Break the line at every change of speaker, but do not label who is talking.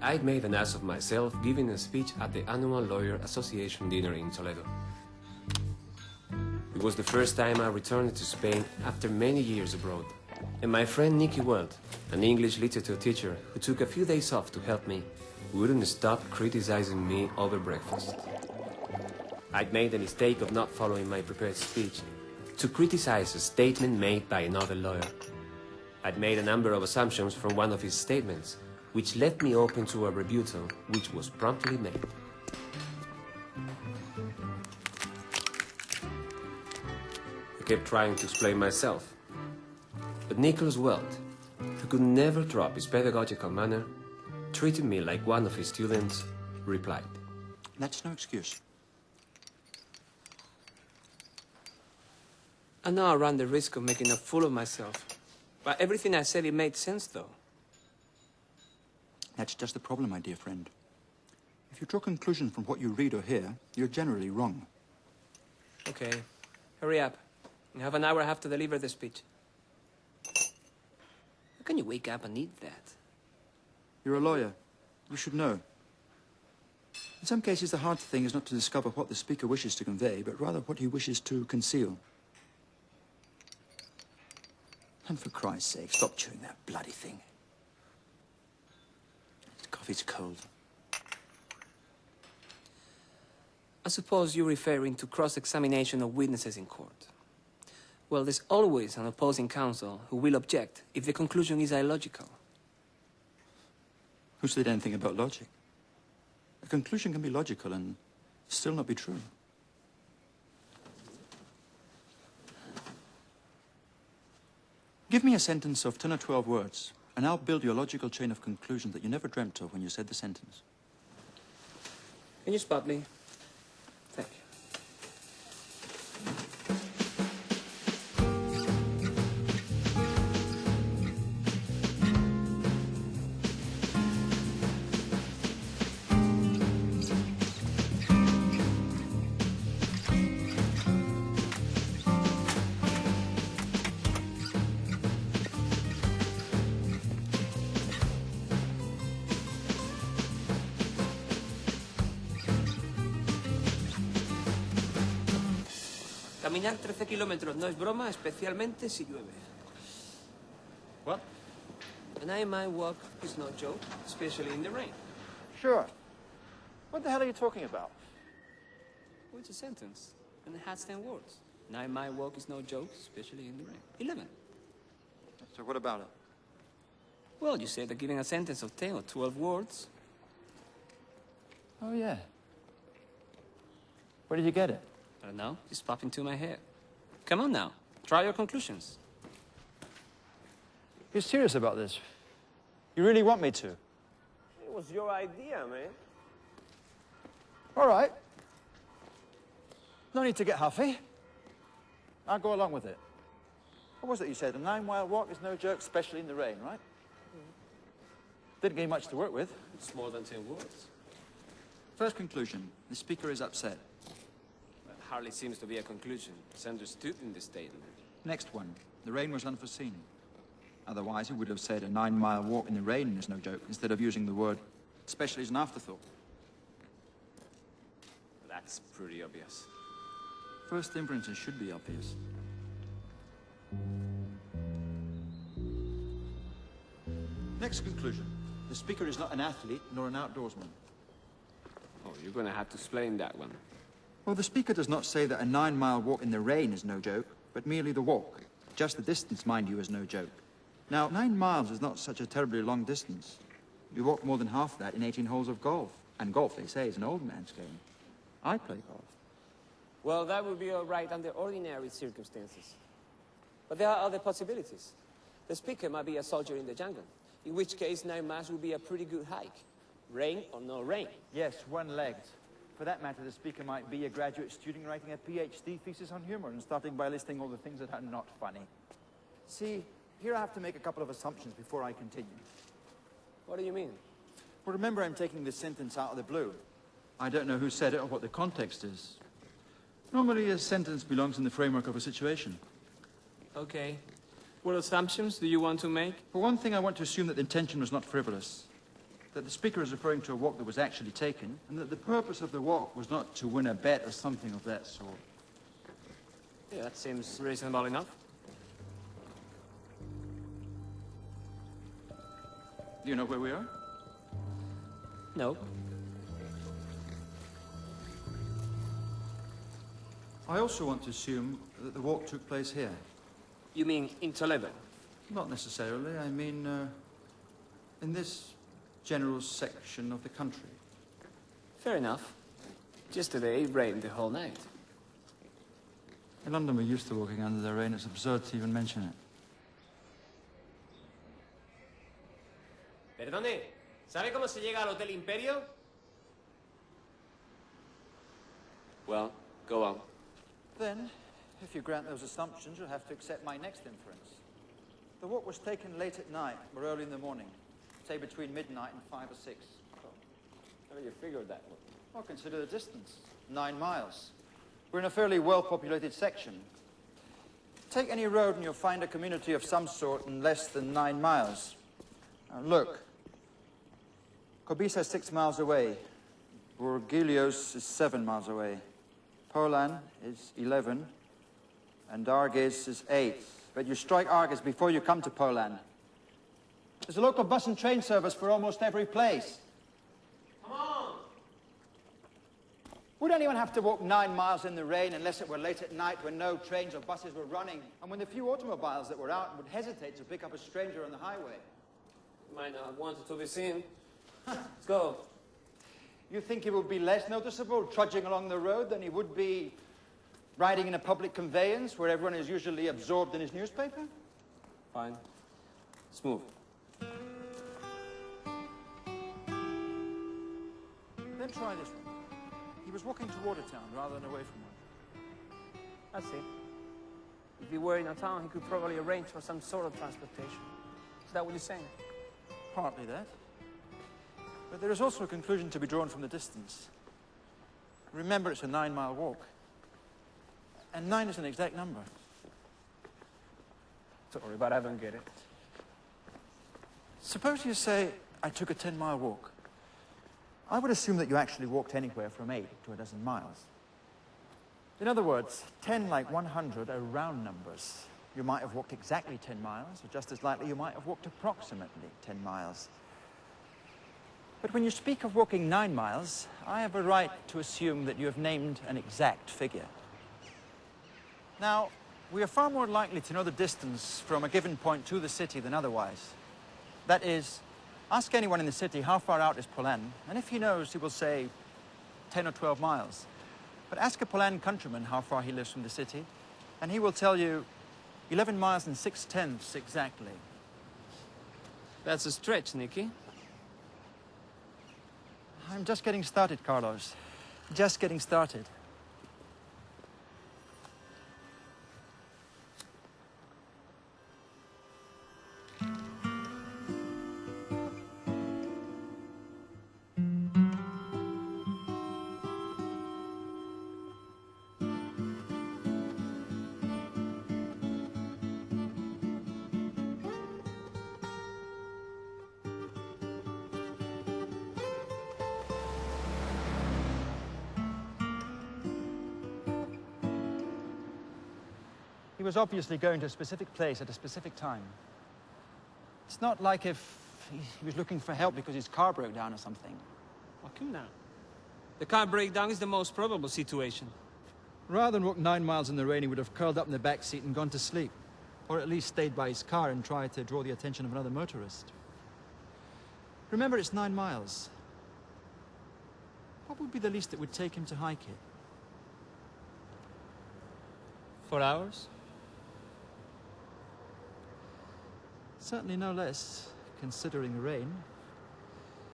I'd made an ass of myself giving a speech at the annual Lawyer Association dinner in Toledo. It was the first time I returned to Spain after many years abroad. And my friend Nicky Weld, an English literature teacher who took a few days off to help me, wouldn't stop criticizing me over breakfast. I'd made the mistake of not following my prepared speech to criticize a statement made by another lawyer. I'd made a number of assumptions from one of his statements, which left me open to a rebuttal, which was promptly made. I kept trying to explain myself, but Nicholas Weld, who could never drop his pedagogical manner, treated me like one of his students, replied.
That's no excuse.
I know I ran the risk of making a fool of myself, but everything I said, it made sense, though.
That's just the problem, my dear friend. If you draw conclusions from what you read or hear, you're generally wrong.
Okay, hurry up. You have an hour and a half to deliver the speech. How can you wake up and eat that?
You're a lawyer. You should know. In some cases, the hard thing is not to discover what the speaker wishes to convey, but rather what he wishes to conceal. And for Christ's sake, stop chewing that bloody thing. Coffee's cold.
I suppose you're referring to cross-examination of witnesses in court. Well, there's always an opposing counsel who will object if the conclusion is illogical.
Who said anything about logic? A conclusion can be logical and still not be true. Give me a sentence of 10 or 12 words, and I'll build you a logical chain of conclusions that you never dreamt of when you said the sentence.
Can you spot me? Thank you. Caminar 13 kilómetros no es broma, especialmente si llueve.
What?
A 9-mile walk is no joke, especially in the rain.
Sure. What the hell are you talking about?
Well, it's a sentence, and it has 10 words. 9-mile walk is no joke, especially in the rain. 11.
So what about it?
Well, you said that giving a sentence of 10 or 12 words.
Oh, yeah. Where did you get it?
I don't know, it's popped into my head. Come on now, try your conclusions.
You're serious about this? You really want me to?
It was your idea, man.
All right. No need to get huffy. I'll go along with it. What was it you said? A 9-mile walk is no joke, especially in the rain, right? Didn't give you much to work with.
It's more than 10 words.
First conclusion, the speaker is upset.
Hardly seems to be a conclusion. It's understood in the statement.
Next one, the rain was unforeseen. Otherwise, he would have said a 9-mile walk in the rain is no joke, instead of using the word especially as an afterthought.
That's pretty obvious.
First inferences should be obvious. Next conclusion, the speaker is not an athlete nor an outdoorsman.
Oh, you're gonna have to explain that one.
Well, the speaker does not say that a 9-mile walk in the rain is no joke, but merely the walk. Just the distance, mind you, is no joke. Now, 9 miles is not such a terribly long distance. You walk more than half that in 18 holes of golf. And golf, they say, is an old man's game. I play golf.
Well, that would be all right under ordinary circumstances. But there are other possibilities. The speaker might be a soldier in the jungle, in which case 9 miles would be a pretty good hike. Rain or no rain.
Yes, one-legged. For that matter, the speaker might be a graduate student writing a PhD thesis on humor and starting by listing all the things that are not funny. See, here I have to make a couple of assumptions before I continue.
What do you mean?
Well, remember, I'm taking this sentence out of the blue.
I don't know who said it or what the context is. Normally, a sentence belongs in the framework of a situation.
Okay. What assumptions do you want to make?
For one thing, I want to assume that the intention was not frivolous, that the speaker is referring to a walk that was actually taken, and that the purpose of the walk was not to win a bet or something of that sort.
Yeah, that seems reasonable enough.
Do you know where we are?
No.
I also want to assume that the walk took place here.
You mean in Toledo?
Not necessarily. I mean, in this general section of the country.
Fair enough. Just today, it rained the whole night.
In London, we're used to walking under the rain. It's absurd to even mention it.
Perdone, ¿sabe cómo se llega al Hotel Imperio?
Well, go on.
Then, if you grant those assumptions, you'll have to accept my next inference. The walk was taken late at night or early in the morning, say between midnight and 5 or 6.
How do you figure that one?
Well, consider the distance, 9 miles. We're in a fairly well-populated section. Take any road and you'll find a community of some sort in less than 9 miles. Now, look. Kobisa is 6 miles away. Burgilios is 7 miles away. Polan is 11. And Arges is 8. But you strike Arges before you come to Polan. There's a local bus and train service for almost every place.
Come on!
Would anyone have to walk 9 miles in the rain unless it were late at night when no trains or buses were running, and when the few automobiles that were out would hesitate to pick up a stranger on the highway?
Might not have wanted to be seen. Let's go.
You think he would be less noticeable trudging along the road than he would be riding in a public conveyance where everyone is usually absorbed in his newspaper?
Fine. Let's move.
Then try this one. He was walking toward a town rather than away from one.
I see. If he were in a town, he could probably arrange for some sort of transportation. Is that what you're saying?
Partly that. But there is also a conclusion to be drawn from the distance. Remember, it's a 9-mile walk. And 9 is an exact number.
Sorry, but I don't get it.
Suppose you say, I took a 10-mile walk. I would assume that you actually walked anywhere from 8 to a dozen miles. In other words, 10 like 100 are round numbers. You might have walked exactly 10 miles, or just as likely you might have walked approximately 10 miles. But when you speak of walking 9 miles, I have a right to assume that you have named an exact figure. Now, we are far more likely to know the distance from a given point to the city than otherwise. That is, ask anyone in the city how far out is Polan, and if he knows, he will say 10 or 12 miles. But ask a Polan countryman how far he lives from the city, and he will tell you 11 miles and 6/10 exactly.
That's a stretch, Nicky.
I'm just getting started, Carlos. Just getting started. He was obviously going to a specific place at a specific time. It's not like if he was looking for help because his car broke down or something.
Well, come now. The car breakdown is the most probable situation.
Rather than walk 9 miles in the rain, he would have curled up in the back seat and gone to sleep. Or at least stayed by his car and tried to draw the attention of another motorist. Remember, it's 9 miles. What would be the least it would take him to hike it?
4 hours?
Certainly no less, considering the rain.